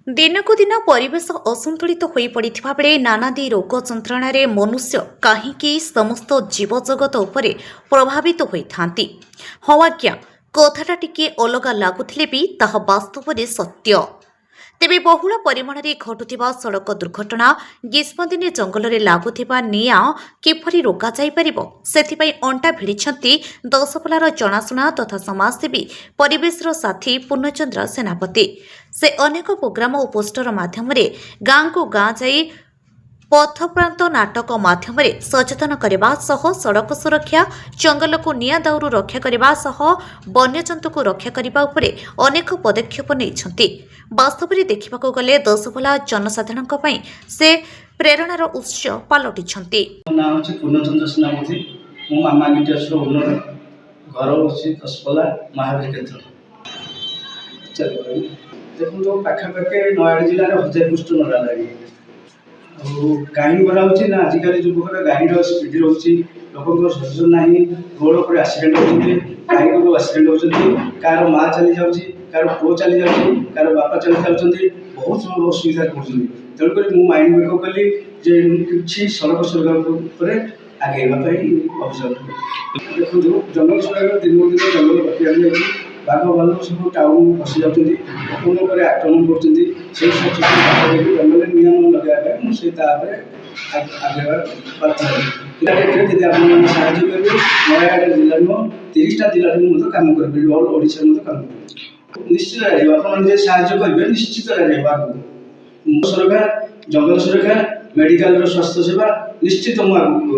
ଦିନକୁ ଦିନ ପରିବେଶ ଅସନ୍ତୁଳିତ ହୋଇପଡ଼ିଥିବା ବେଳେ ନାନାଦି ରୋଗ ଯନ୍ତ୍ରଣାରେ ମନୁଷ୍ୟ କାହିଁକି ସମସ୍ତ ଜୀବଜଗତ ଉପରେ ପ୍ରଭାବିତ ହୋଇଥାନ୍ତି। ହଁ ଆଜ୍ଞା, କଥାଟା ଟିକିଏ ଅଲଗା ଲାଗୁଥିଲେ ବି ତାହା ବାସ୍ତବରେ ସତ୍ୟ। ତେବେ ବହୁଳ ପରିମାଣରେ ଘଟୁଥିବା ସଡ଼କ ଦୁର୍ଘଟଣା, ଗ୍ରୀଷ୍ମଦିନେ ଜଙ୍ଗଲରେ ଲାଗୁଥିବା ନିଆଁ କିପରି ରୋକାଯାଇପାରିବ, ସେଥିପାଇଁ ଅଣ୍ଟା ଭିଡ଼ିଛନ୍ତି ଦଶପଲ୍ଲାର ଜଣାଶୁଣା ତଥା ସମାଜସେବୀ ପରିବେଶର ସାଥୀ ପୂର୍ଣ୍ଣଚନ୍ଦ୍ର ସେନାପତି। ସେ ଅନେକ ପ୍ରୋଗ୍ରାମ ଓ ପୋଷ୍ଟର ମାଧ୍ୟମରେ ଗାଁକୁ ଗାଁ ଯାଇ ପଥପ୍ରାନ୍ତ ନାଟକ ମାଧ୍ୟମରେ ସଚେତନ କରିବା ସହ ସଡ଼କ ସୁରକ୍ଷା, ଜଙ୍ଗଲକୁ ନିଆଁ ଦାଉରୁ ରକ୍ଷା କରିବା ସହ ବନ୍ୟଜନ୍ତୁଙ୍କୁ ରକ୍ଷା କରିବା ଉପରେ ଅନେକ ପଦକ୍ଷେପ ନେଇଛନ୍ତି। ବାସ୍ତବରେ ଦେଖିବାକୁ ଗଲେ ଦଶପଲ୍ଲା ଜନସାଧାରଣଙ୍କ ପାଇଁ ସେ ପ୍ରେରଣାର ଉତ୍ସ ପାଲଟିଛନ୍ତି। ନାଁ ହେଉଛି ପୂର୍ଣ୍ଣଚନ୍ଦ୍ର ସେନାପତି। ମୁଁ ମାମା ଗିଟର୍ସର ଓନର। ଘର ହେଉଛି ଦଶପଲ୍ଲା ମହାବୀର କ୍ଷେତ୍ର। ଦେଖନ୍ତୁ, ପାଖାପାଖି ନୟାଗଡ଼ ଜିଲ୍ଲାରେ 1000 ପୃଷ୍ଠ ନଡ଼ା ଲାଗେ। ଆଉ କାହିଁକି କରାହେଉଛି ନା, ଆଜିକାଲି ଯୁବକର ଗାଡ଼ିର ସ୍ପିଡ଼ ରହୁଛି, ଲୋକଙ୍କର ସଚେତନ ନାହିଁ, ରୋଡ଼ ଉପରେ ଆକ୍ସିଡେଣ୍ଟ ହେଉଛନ୍ତି, ଗାଈ ଗୋରୁ ଆକ୍ସିଡେଣ୍ଟ ହେଉଛନ୍ତି, କାହାର ମାଆ ଚାଲି ଯାଉଛି, କାହାର ପୁଅ ଚାଲି ଯାଉଛି, କାହାର ବାପା ଚାଲି ଯାଉଛନ୍ତି, ବହୁତ ଅସୁବିଧାରେ ପଡ଼ୁଛନ୍ତି। ତେଣୁକରି ମୁଁ ମାଇଣ୍ଡ ମେକଅପ୍ କଲି ଯେ କିଛି ସଡ଼କ ସୁରକ୍ଷା ଉପରେ ଆଗେଇବା ପାଇଁ ଅଭିଯାନ। ଦେଖନ୍ତୁ, ଜଙ୍ଗଲ ସୁରକ୍ଷା ଦିନକୁ ଦିନ ଜଙ୍ଗଲ ରଖିବାକୁ ଯାଉଛି। ବାଘ ଭାଲୁ ସବୁ ଟାଉନ ପଶି ଯାଉଛନ୍ତି, ଲୋକଙ୍କ ଉପରେ ଆକ୍ରମଣ କରୁଛନ୍ତି। ସେଇ ସଚେତନ ଜଙ୍ଗଲରେ ନିଆଁ ନ ଲଗାଇବା ପାଇଁ ମୁଁ ସେ ତାପରେ ଆଗେଇବା ବାଧ୍ୟ ହେଲି। ଯଦି ଆପଣମାନେ ସାହାଯ୍ୟ କରିବେ, ନୟାଗଡ଼ ଜିଲ୍ଲା ନୁହଁ 30ଟା ଜିଲ୍ଲାରେ ମୁଁ ମଧ୍ୟ କାମ କରିପାରିବି, ଅଲ୍ ଓଡ଼ିଶାରେ ମଧ୍ୟ କାମ କରିପାରିବି। ନିଶ୍ଚିତ ରାଜିବ, ଆପଣମାନେ ଯଦି ସାହାଯ୍ୟ କରିବେ ନିଶ୍ଚିତ ରାଜିବ। ଆଗକୁ ସୁରକ୍ଷା, ଜଙ୍ଗଲ ସୁରକ୍ଷା, ମେଡ଼ିକାଲର ସ୍ୱାସ୍ଥ୍ୟ ସେବା ନିଶ୍ଚିତ ମୁଁ ଆଗକୁ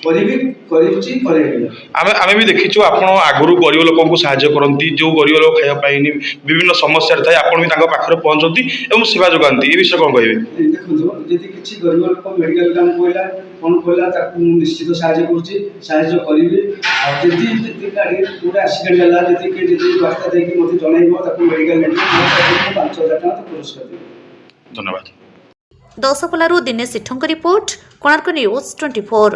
କରିବି, କରୁଛି, କରେଇବି। ଆମେ ବି ଦେଖିଛୁ ଆପଣ ଆଗରୁ ଗରିବ ଲୋକଙ୍କୁ ସାହାଯ୍ୟ କରନ୍ତି। ଯେଉଁ ଗରିବ ଲୋକ ଖାଇବା ପାଇନି ବିଭିନ୍ନ ସମସ୍ୟାରେ ଥାଏ, ଆପଣ ବି ତାଙ୍କ ପାଖରେ ପହଞ୍ଚନ୍ତି ଏବଂ ସେବା ଯୋଗାନ୍ତି। ଏ ବିଷୟରେ କ'ଣ କହିବେ? ଦେଖନ୍ତୁ, ଯଦି କିଛି ଗରିବ ଲୋକ ମେଡ଼ିକାଲ କାମ ପଡ଼ିଲା, କ'ଣ ପଡ଼ିଲା, ତାକୁ ମୁଁ ନିଶ୍ଚିତ ସାହାଯ୍ୟ କରୁଛି, ସାହାଯ୍ୟ କରିବି। ଆଉ ଯଦି ଗାଡ଼ି ଗୋଟେ ଆକ୍ସିଡେଣ୍ଟ ହେଲା, ଯଦି ରାସ୍ତା ଦେଇକି ମୋତେ ଜଣାଇବ, ତାକୁ ମେଡ଼ିକାଲ ନେବି, ମୁଁ 5000 ଟଙ୍କା ପୁରସ୍କାର ଦେବି। ଧନ୍ୟବାଦ। ଦଶପଲ୍ଲାରୁ ଦିନେଶ ସେଠଙ୍କ ରିପୋର୍ଟ, କୋଣାର୍କ ନ୍ୟୁଜ୍ 24।